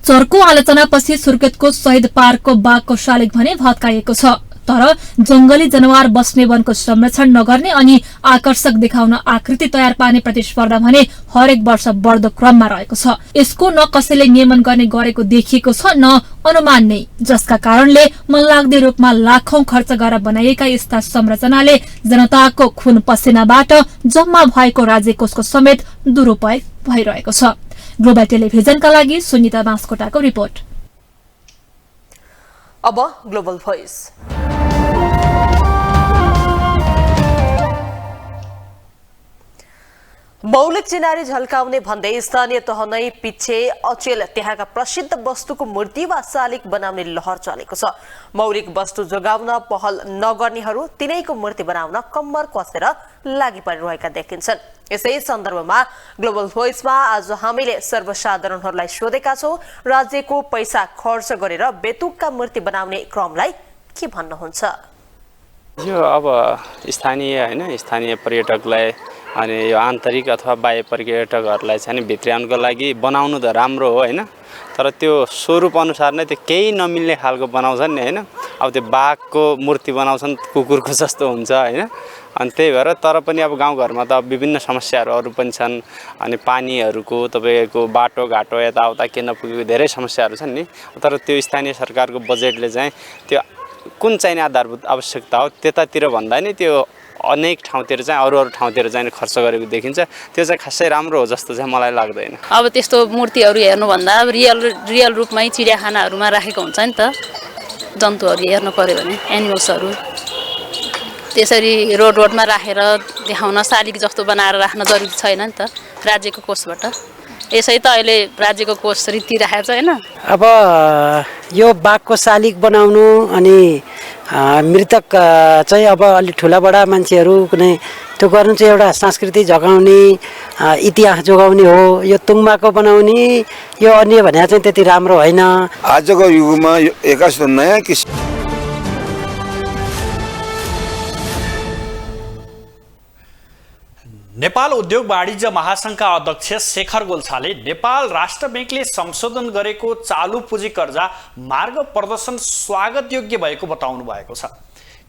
[SPEAKER 13] चर्को आलोचनापछि सुर्खेतको शहीद पार्कको बाघको शालिग भने भत्काइएको छ, तर जंगली जनावर बस्ने वनको संरक्षण नगर्ने अनि आकर्षक देखाउन आकृति तयार पार्ने प्रतिस्पर्धा भने हरेक वर्ष बढ्दो क्रममा रहेको छ। यसको न कसैले नियमन गर्ने गरेको देखिएको छ न अनुमान नै, जसका कारणले मनलाग्दो रूपमा लाखौं खर्च गरेर बनाइएका यस्ता संरचनाले जनताको खून पसिनाबाट जम्मा भएको राज्य कोषको समेत दुरूपयोग भइरहेको छ। ग्लोबल टेलिभिजनका लागि सुनिता बास्कोटाको रिपोर्ट।
[SPEAKER 2] अब ग्लोबल भोइस। मौलिक चिनारी झल्काउने भन्दै स्थानीय तह नै पिच्छे अचेल त्यहाँका प्रसिद्ध वस्तुको मूर्ति वा शालिग बनाउने लहर चलेको छ। मौलिक वस्तु जोगाउन पहल नगर्नेहरू तिनैको मूर्ति बनाउन कम्मर कसेर लागि परिरहेका देखिन्छन्। यसै सन्दर्भमा ग्लोबल भोइसमा आज हामीले सर्वसाधारणहरूलाई सोधेका छौं, राज्यको पैसा खर्च गरेर बेतुकका मूर्ति बनाउने क्रमलाई के भन्नुहुन्छ?
[SPEAKER 16] यो अब स्थानीय पर्यटकलाई अनि यो आन्तरिक अथवा बाह्य पर्यटकहरूलाई चाहिँ भित्र्याउनको लागि बनाउनु त राम्रो हो हैन, तर त्यो स्वरूप अनुसार नै त्यो केही नमिल्ने खालको बनाउँछन् नि हैन। अब त्यो बाघको मूर्ति बनाउँछन् कुकुरको जस्तो हुन्छ हैन, अनि त्यही भएर तर पनि अब गाउँघरमा त विभिन्न समस्याहरू अरू पनि छन्, अनि पानीहरूको तपाईँको बाटोघाटो यताउता के नपुगेको धेरै समस्याहरू छन् नि। तर त्यो स्थानीय सरकारको बजेटले चाहिँ त्यो कुन चाहिने आधारभूत आवश्यकता हो त्यतातिर भन्दा नि त्यो अनेक ठाउँतिर चाहिँ अरू ठाउँतिर चाहिँ खर्च गरेको देखिन्छ। त्यो चाहिँ खासै राम्रो हो जस्तो चाहिँ मलाई लाग्दैन।
[SPEAKER 17] अब त्यस्तो मूर्तिहरू हेर्नुभन्दा रियल रूपमै चिडियाखानाहरूमा राखेको हुन्छ नि त, जन्तुहरू हेर्नु पर्यो भने एनिमल्सहरू त्यसरी रोडमा राखेर देखाउन शालिग जस्तो बनाएर राख्न जरुरी छैन नि त राज्यको कोषबाट। यसै त अहिले राज्यको कोष रित्तिराखेको छ हैन।
[SPEAKER 18] अब यो बाघको शालिग बनाउनु अनि मृतक चाहिँ अब अलि ठुला बडा मान्छेहरू कुनै त्यो गर्नु चाहिँ एउटा संस्कृति जगाउने इतिहास जोगाउने हो। यो तुङमाको बनाउने यो अन्य भने चाहिँ त्यति राम्रो होइन।
[SPEAKER 19] आजको युगमा एकास नयाँ किसिम
[SPEAKER 7] नेपाल उद्योग वाणिज्य महासंघका अध्यक्ष शेखर गोल्छाले नेपाल राष्ट्र बैंकले संशोधन गरेको चालु पुँजी कर्जा मार्ग प्रदर्शन स्वागत योग्य भएको बताउनु भएको छ।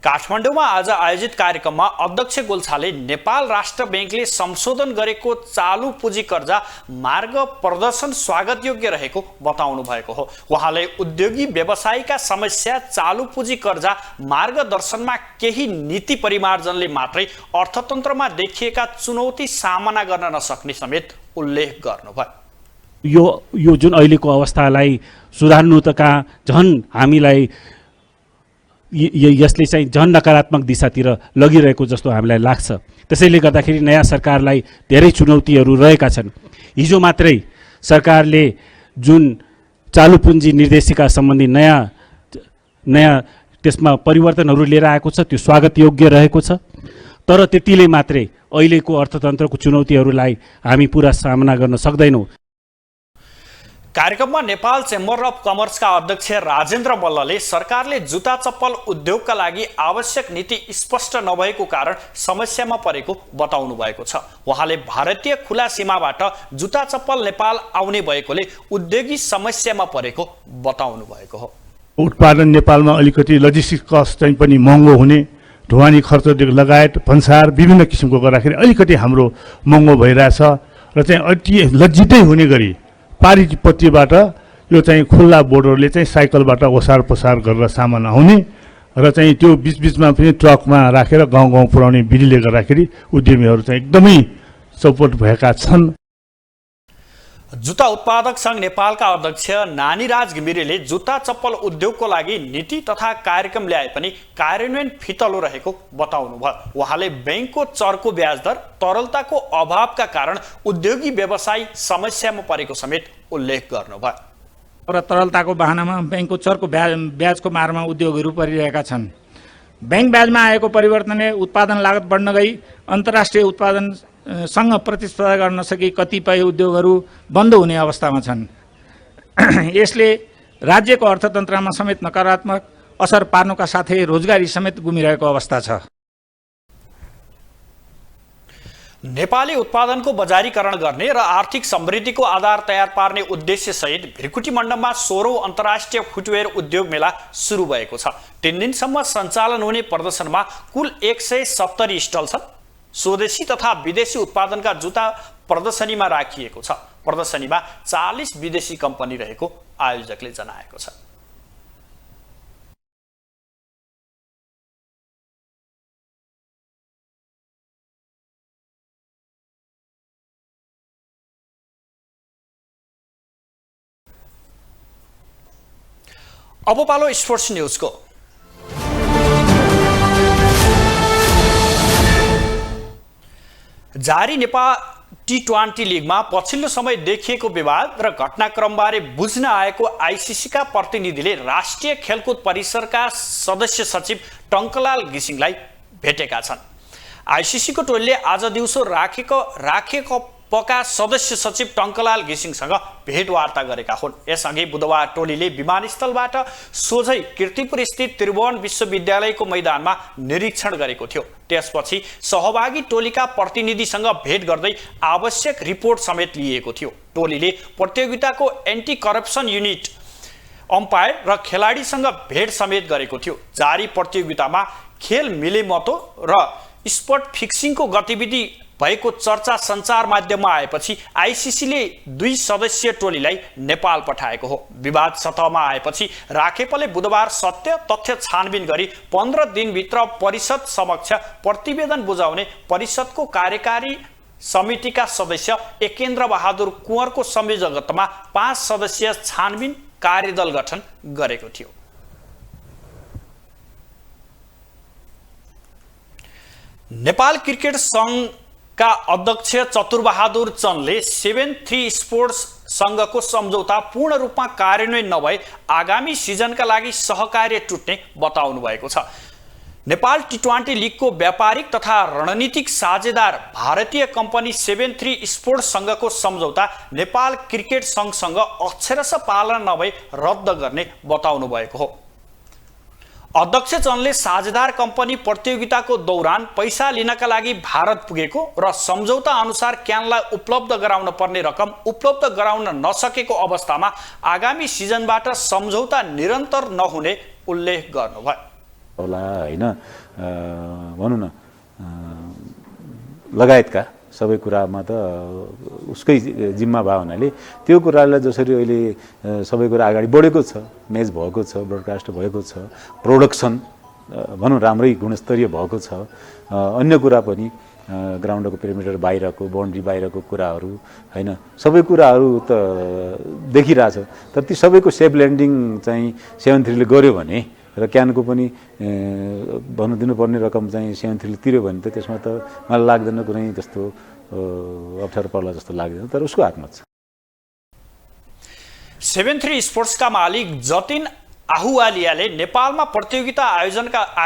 [SPEAKER 7] काठमाडौँमा आज आयोजित कार्यक्रममा अध्यक्ष गोल्छाले नेपाल राष्ट्र बैंकले संशोधन गरेको चालु पुँजी कर्जा मार्ग प्रदर्शन स्वागत योग्य रहेको बताउनु भएको हो। उहाँले उद्योगी व्यवसायीका समस्या चालु पुँजी कर्जा मार्गदर्शनमा केही नीति परिमार्जनले मात्रै अर्थतन्त्रमा देखिएका चुनौती सामना गर्न नसक्ने समेत उल्लेख गर्नुभयो।
[SPEAKER 20] यो जुन अहिलेको अवस्थालाई सुधार्नु त कहाँ झन् हामीलाई यसले चाहिँ झन् नकारात्मक दिशातिर लगिरहेको जस्तो हामीलाई लाग्छ। त्यसैले गर्दाखेरि नयाँ सरकारलाई धेरै चुनौतीहरू रहेका छन्। हिजो मात्रै सरकारले जुन चालु पुँजी निर्देशिका सम्बन्धी नयाँ त्यसमा परिवर्तनहरू लिएर आएको छ, त्यो स्वागत योग्य रहेको छ। तर त्यतिले मात्रै अहिलेको अर्थतन्त्रको चुनौतीहरूलाई हामी पुरा सामना गर्न सक्दैनौँ।
[SPEAKER 7] कार्यक्रममा नेपाल चेम्बर अफ कमर्सका अध्यक्ष राजेन्द्र मल्लले सरकारले जुत्ता चप्पल उद्योगका लागि आवश्यक नीति स्पष्ट नभएको कारण समस्यामा परेको बताउनु भएको छ। उहाँले भारतीय खुला सीमाबाट जुत्ता चप्पल नेपाल आउने भएकोले उद्योगी समस्यामा परेको बताउनु भएको हो।
[SPEAKER 21] उत्पादन नेपालमा अलिकति लजिस्टिक कस्ट चाहिँ पनि महँगो हुने, ढुवानी खर्चदेखि लगायत भन्सार विभिन्न किसिमको गर्दाखेरि अलिकति हाम्रो महँगो भइरहेछ र चाहिँ अति लज्जितै हुने गरी पारिपट्टिबाट यो चाहिँ खुल्ला बोर्डरले चाहिँ साइकलबाट ओसार पसार गरेर सामान आउने र चाहिँ त्यो बिचबिचमा पनि ट्रकमा राखेर गाउँ गाउँ पुर्याउने विधिले गर्दाखेरि उद्यमीहरू चाहिँ एकदमै सपोर्ट भएका छन्।
[SPEAKER 7] जुत्ता उत्पादक संघ नेपालका अध्यक्ष नानीराज घिमिरेले जुत्ता चप्पल उद्योगको लागि नीति तथा कार्यक्रम ल्याए पनि कार्यान्वयन फितलो रहेको बताउनु भयो। उहाँले बैंकको चर्को ब्याज दर, तरलताको अभावका कारण उद्योगी व्यवसायी समस्यामा परेको समेत उल्लेख गर्नुभयो।
[SPEAKER 22] र तरलताको बहानामा बैंकको चर्को ब्याजको मारमा उद्योगहरू परिरहेका छन्। बैंक ब्याजमा आएको परिवर्तनले उत्पादन लागत बढ्न गई अन्तर्राष्ट्रिय उत्पादनसँग प्रतिस्पर्धा गर्न सके कतिपय उद्योगहरू बन्द हुने अवस्थामा छन्। यसले राज्यको अर्थतन्त्रमा समेत नकारात्मक असर पार्नुका साथै रोजगारी समेत गुमिरहेको अवस्था छ।
[SPEAKER 7] नेपाली उत्पादनको बजारीकरण गर्ने र आर्थिक समृद्धिको आधार तयार पार्ने उद्देश्य सहित भिरकुटी मण्डपमा 16औं अन्तर्राष्ट्रिय फुटवेयर उद्योग मेला सुरु भएको छ। 3 दिनसम्म सञ्चालन हुने प्रदर्शनमा कुल 170 स्टल छन्। स्वदेशी तथा विदेशी उत्पादनका जुत्ता प्रदर्शनीमा राखिएको छ। प्रदर्शनीमा 40 विदेशी कम्पनी रहेको आयोजकले जनाएको छ। अब पालो स्पोर्ट्स न्यूजको। जारी नेपाल टी20 लिगमा पछिल्लो समय देखिएको विवाद र घटनाक्रमबारे बुझ्न आएको आईसीसीका प्रतिनिधिले राष्ट्रिय खेलकुद परिसरका सदस्य सचिव टङ्कलाल घिसिङलाई भेटेका छन्। आईसीसीको टोलीले आज दिउँसो राखेको पका सदस्य सचिव टङ्कलाल घिसिङसँग भेटवार्ता गरेका हुन्। यसअघि बुधबार टोलीले विमानस्थलबाट सोझै कीर्तिपुर स्थित त्रिभुवन विश्वविद्यालयको मैदानमा निरीक्षण गरेको थियो। त्यसपछि सहभागी टोलीका प्रतिनिधिसँग भेट गर्दै आवश्यक रिपोर्ट समेत लिएको थियो। टोलीले प्रतियोगिताको एन्टी करप्सन युनिट, अम्पायर र खेलाडीसँग भेट समेत गरेको थियो। जारी प्रतियोगितामा खेल मिलेमतो र स्पट फिक्सिङको गतिविधि भएको चर्चा सञ्चार माध्यममा आएपछि आईसीसीले 2 सदस्यीय टोलीलाई नेपाल पठाएको हो। विवाद सतहमा आएपछि राखेपले बुधबार सत्य तथ्य छानबिन गरी 15 दिनभित्र परिषद समक्ष प्रतिवेदन बुझाउने परिषदको कार्यकारी समितिका सदस्य एकेन्द्र बहादुर कुँवरको संयोजकत्वमा 5 सदस्यीय छानबिन कार्यदल गठन गरेको थियो। नेपाल क्रिकेट संघका अध्यक्ष चतुरबहादुर चन्दले 7-3 स्पोर्ट्स संघको सम्झौता पूर्ण रूपमा कार्यान्वयन नभए आगामी सिजनका लागि सहकार्य टुट्ने बताउनु भएको छ। नेपाल टी20 लिगको व्यापारिक तथा रणनीतिक साझेदार भारतीय कम्पनी 73 स्पोर्ट्स संघको सम्झौता नेपाल क्रिकेट संघसँग अक्षरशः पालना नभई रद्द गर्ने बताउनु भएको हो। अध्यक्ष चन्दले साझेदार कम्पनी प्रतियोगिताको दौरान पैसा लिनका लागि भारत पुगेको र सम्झौता अनुसार क्यानलाई उपलब्ध गराउन पर्ने रकम उपलब्ध गराउन नसकेको अवस्थामा आगामी सिजनबाट सम्झौता निरन्तर नहुने उल्लेख गर्नुभयो।
[SPEAKER 3] होला हैन भनौँ न लगायतका सबै कुरामा त उसकै जिम्मा भयो हुनाले त्यो कुरालाई जसरी अहिले सबै कुरा अगाडि बढेको छ, म्याच भएको छ, ब्रोडकास्ट भएको छ, प्रोडक्सन भनौँ राम्रै गुणस्तरीय भएको छ, अन्य कुरा पनि ग्राउन्डको पेरिमिटर बाहिरको बाउन्ड्री बाहिरको कुराहरू हैन सबै कुराहरू त देखिरहेछ। तर ती सबैको सेफ ल्यान्डिङ चाहिँ 73 ले गर्यो भने र क्यानको पनि भन्नु दिनुपर्ने रकम चाहिँ 73 ले तिर्यो भने त त्यसमा त मलाई लाग्दैन कुनै जस्तो अप्ठ्यारो पर्ला जस्तो लाग्दैन, तर उसको हातमा छ।
[SPEAKER 7] 73 स्पोर्ट्सका मालिक जतिन आहुवालियाले नेपालमा प्रतियोगिता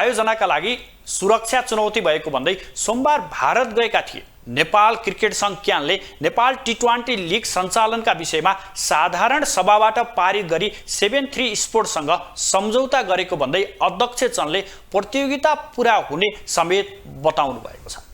[SPEAKER 7] आयोजनाका लागि सुरक्षा चुनौती भएको भन्दै सोमबार भारत गएका थिए। नेपाल क्रिकेट संघ क्यानले नेपाल टी20 लिग सञ्चालनका विषयमा साधारण सभाबाट पारित गरी 73 स्पोर्ट्ससँग सम्झौता गरेको भन्दै अध्यक्ष चन्दले प्रतियोगिता पूरा हुने समेत बताउनु भएको छ।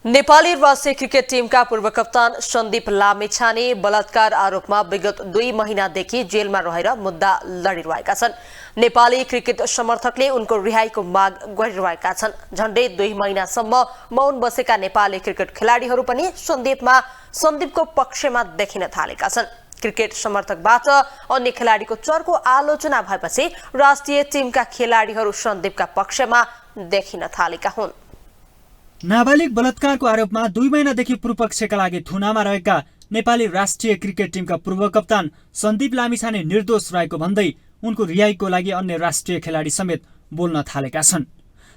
[SPEAKER 2] नेपाली राष्ट्रिय क्रिकेट टिमका पूर्व कप्तान सन्दीप लामिछाने बलात्कार आरोपमा विगत 2 महिनादेखि जेलमा रहेर मुद्दा लडिरहेका छन्। नेपाली क्रिकेट समर्थकले उनको रिहाईको माग गरिरहेका छन्। झण्डै 2 महिनासम्म मौन बसेका नेपाली क्रिकेट खेलाडीहरू पनि सन्दीपको पक्षमा देखिन थालेका छन्। क्रिकेट समर्थकबाट अन्य खेलाडीको चर्को आलोचना भएपछि राष्ट्रिय टिमका खेलाडीहरू सन्दीपका पक्षमा देखिन थालेका हुन्।
[SPEAKER 9] नाबालिग बलात्कारको आरोपमा 2 महिनादेखि पूर्वपक्षका लागि थुनामा रहेका नेपाली राष्ट्रिय क्रिकेट टिमका पूर्व कप्तान सन्दीप लामिछाने निर्दोष रहेको भन्दै उनको रिहाईको लागि अन्य राष्ट्रिय खेलाडी समेत बोल्न थालेका छन्।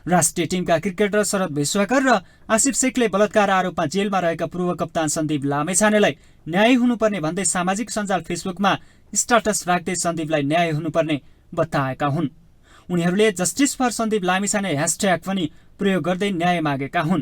[SPEAKER 9] राष्ट्रिय टिमका क्रिकेटर शरद विश्वकर र आसिफ शेखले बलात्कार आरोपमा जेलमा रहेका पूर्व कप्तान सन्दीप लामिछानेलाई न्याय हुनुपर्ने भन्दै सामाजिक सञ्जाल फेसबुकमा स्ट्याटस राख्दै सन्दीपलाई न्याय हुनुपर्ने बताएका हुन्। उनीहरूले justice for Sandeep Lamichhane hashtag पनि प्रयोग गर्दै न्याय मागेका हुन्।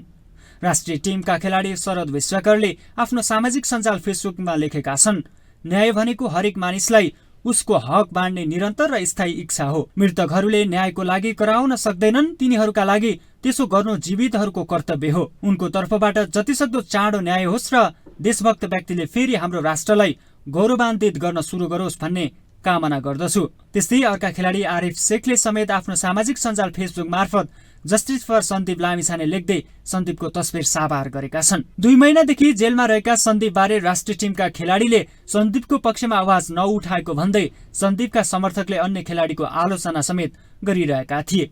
[SPEAKER 9] राष्ट्रिय टिमका खेलाडी शरद विश्वकरले आफ्नो सामाजिक सञ्जाल फेसबुकमा लेखेका छन्, न्याय भनेको हरेक मानिसलाई उसको हक बाँड्ने निरन्तर र स्थायी इच्छा हो। मृतकहरूले न्यायको लागि कराउन सक्दैनन्, तिनीहरूका लागि त्यसो गर्नु जीवितहरूको कर्तव्य हो। उनको तर्फबाट जतिसक्दो चाँडो न्याय होस् र देशभक्त व्यक्तिले फेरि हाम्रो राष्ट्रलाई गौरवान्वित गर्न सुरु गरोस् भन्ने कामना गर्दछु। त्यस्तै अर्का खेलाडी आरिफ शेखले समेत आफ्नो सामाजिक सञ्जाल फेसबुक मार्फत जस्टिस फर सन्दीप लामिछाने लेख्दै सन्दीपको तस्बिर साभार गरेका छन्। 2 महिनादेखि जेलमा रहेका सन्दीप बारे राष्ट्रिय टिमका खेलाडीले सन्दीपको पक्षमा आवाज नउठाएको भन्दै सन्दीपका समर्थकले अन्य खेलाडीको आलोचना समेत गरिरहेका थिए।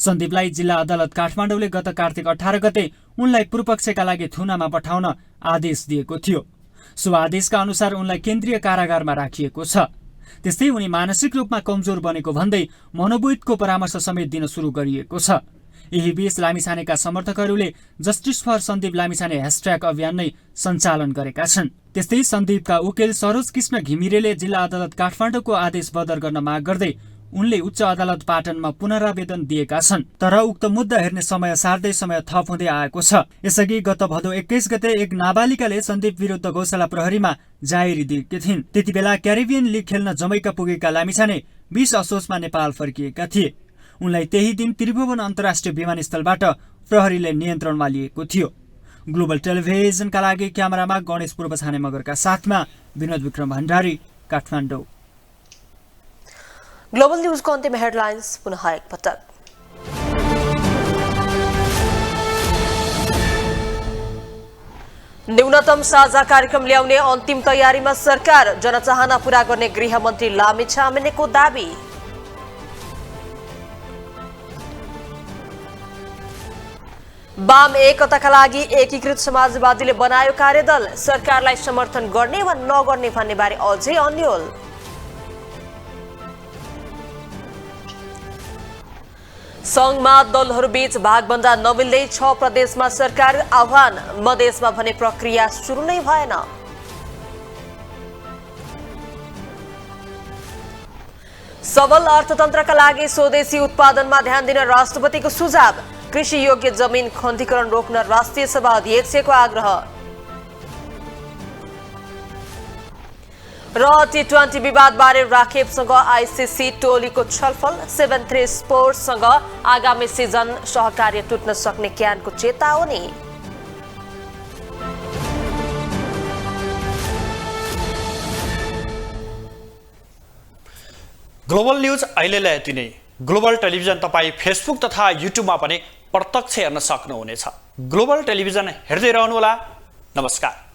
[SPEAKER 9] सन्दीपलाई जिल्ला अदालत काठमाडौँले गत कार्तिक 18 गते उनलाई पूर्वपक्षका लागि थुनामा पठाउन आदेश दिएको थियो। सो आदेशका अनुसार उनलाई केन्द्रीय कारागारमा राखिएको छ। त्यस्तै उनी मानसिक रूपमा कमजोर बनेको भन्दै मनोवैदको परामर्श समेत दिन सुरु गरिएको छ। यही बीच लामिछानेका समर्थकहरूले justice for Sandeep Lamichhane hashtag अभियान नै सञ्चालन गरेका छन्। त्यस्तै सन्दीपका उकिल सरोज कृष्ण घिमिरेले जिल्ला अदालत काठमाडौँको आदेश बदर गर्न माग गर्दै उनले उच्च अदालत पाटनमा पुनरावेदन दिएका छन्। तर उक्त मुद्दा हेर्ने समय सार्दै समय थप हुँदै आएको छ। यसअघि गत भदौ 21 गते एक नाबालिकाले सन्दीप विरुद्ध गौशाला प्रहरीमा जाहेरी दिएकी थिइन्। त्यति बेला क्यारिबियन लिग खेल्न जमैका पुगेका लामिछाने 20 असोजमा नेपाल फर्किएका थिए। उनलाई त्यही दिन त्रिभुवन अन्तर्राष्ट्रिय विमानस्थलबाट प्रहरीले नियन्त्रणमा लिएको थियो। ग्लोबल टेलिभिजनका लागि क्यामेरामा गणेश पूर्व छाने मगरका साथमा विनोद विक्रम भण्डारी, काठमाडौँ।
[SPEAKER 2] ग्लोबल न्यूजको अन्त्यमा हेडलाइन्स पुनः एकपटक। न्यूनतम साझा कार्यक्रम ल्याउने अन्तिम तयारीमा सरकार, जनचाहना पूरा गर्ने गृहमन्त्री लामिछानेको दाबी। वाम एकताका लागि एकीकृत समाजवादीले बनायो कार्यदल, सरकारलाई समर्थन गर्ने वा नगर्ने भन्ने बारे अझै अन्यल। संघमा दलहरूबीच भागभन्दा नमिल्दै 6 प्रदेशमा सरकार आह्वान, मधेसमा भने प्रक्रिया सुरु नै भएन। सबल अर्थतन्त्रका लागि स्वदेशी उत्पादनमा ध्यान दिन राष्ट्रपतिको सुझाव। कृषि योग्य जमिन खण्डीकरण रोक्न राष्ट्रिय सभा अध्यक्षको आग्रह। र टी20 विवादबारे राखेपसँग आइसिसी टोलीको छलफल। 7-3 स्पोर्ट्ससँग आगामी सिजन सहकार्य टुट्न सक्ने क्यानको चेतावनी।
[SPEAKER 7] ग्लोबल न्यूज अहिलेलाई यति नै। ग्लोबल टेलिभिजन तपाईँ फेसबुक तथा युट्युबमा पनि प्रत्यक्ष हेर्न सक्नुहुनेछ। ग्लोबल टेलिभिजन हेर्दै रहनुहोला। नमस्कार।